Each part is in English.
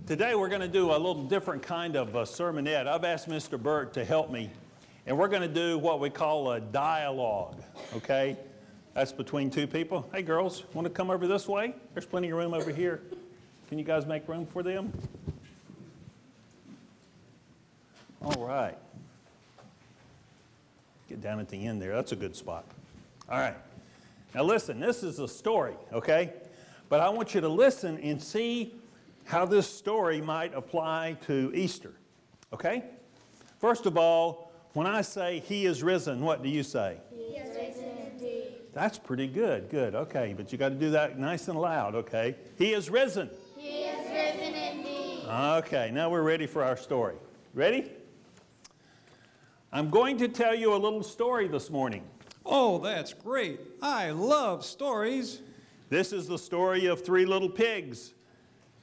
Today we're going to do a little different kind of sermonette. I've asked Mr. Burt to help me, and we're going to do what we call a dialogue, okay? That's between two people. Hey girls, want to come over this way? There's plenty of room over here. Can you guys make room for them? All right. Get down at the end there. That's a good spot. All right. Now listen, this is a story, okay? But I want you to listen and see how this story might apply to Easter, okay? First of all, when I say He is risen, what do you say? He is risen indeed. That's pretty good, good, okay. But you got to do that nice and loud, okay? He is risen. He is risen indeed. Okay, now we're ready for our story. Ready? I'm going to tell you a little story this morning. Oh, that's great. I love stories. This is the story of three little pigs.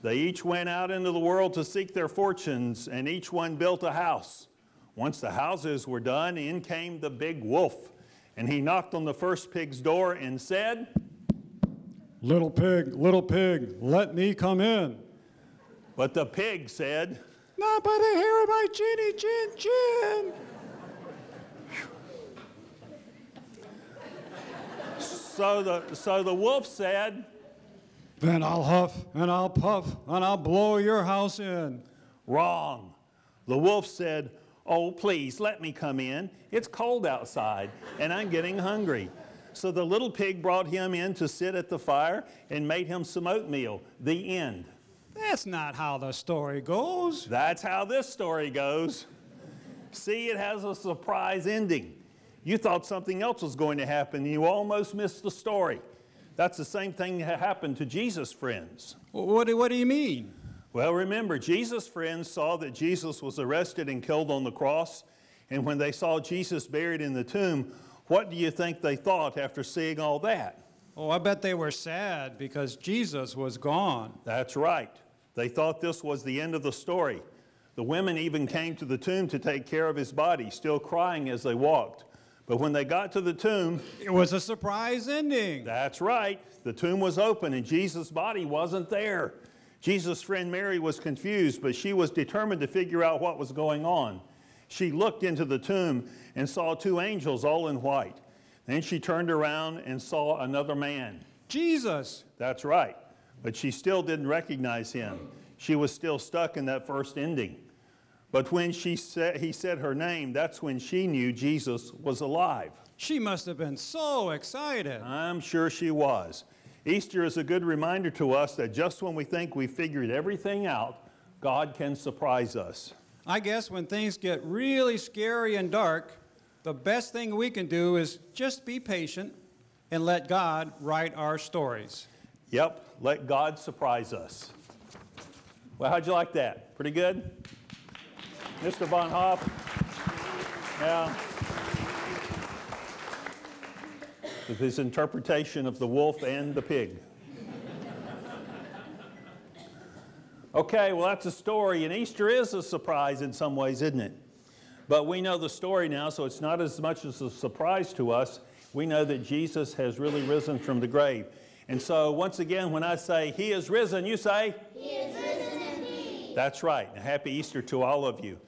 They each went out into the world to seek their fortunes, and each one built a house. Once the houses were done, in came the big wolf, and he knocked on the first pig's door and said, Little pig, let me come in. But the pig said, Not by the hair of my chinny chin chin. So the wolf said, Then I'll huff and I'll puff and I'll blow your house in. Wrong. The wolf said, Oh, please, let me come in. It's cold outside, and I'm getting hungry. So the little pig brought him in to sit at the fire and made him some oatmeal. The end. That's not how the story goes. That's how this story goes. See, it has a surprise ending. You thought something else was going to happen, and you almost missed the story. That's the same thing that happened to Jesus' friends. What do you mean? Well, remember, Jesus' friends saw that Jesus was arrested and killed on the cross, and when they saw Jesus buried in the tomb, what do you think they thought after seeing all that? Oh, I bet they were sad because Jesus was gone. That's right. They thought this was the end of the story. The women even came to the tomb to take care of his body, still crying as they walked. But when they got to the tomb, it was a surprise ending. That's right. The tomb was open and Jesus' body wasn't there. Jesus' friend Mary was confused, but she was determined to figure out what was going on. She looked into the tomb and saw two angels all in white. Then she turned around and saw another man. Jesus. That's right. But she still didn't recognize him. She was still stuck in that first ending. But when he said her name, that's when she knew Jesus was alive. She must have been so excited. I'm sure she was. Easter is a good reminder to us that just when we think we figured everything out, God can surprise us. I guess when things get really scary and dark, the best thing we can do is just be patient and let God write our stories. Yep, let God surprise us. Well, how'd you like that? Pretty good? Mr. Von Hoff? Now, with his interpretation of the wolf and the pig. Okay, well, that's a story, and Easter is a surprise in some ways, isn't it? But we know the story now, so it's not as much as a surprise to us. We know that Jesus has really risen from the grave. And so, once again, when I say, He is risen, you say? He is risen indeed. That's right. And happy Easter to all of you.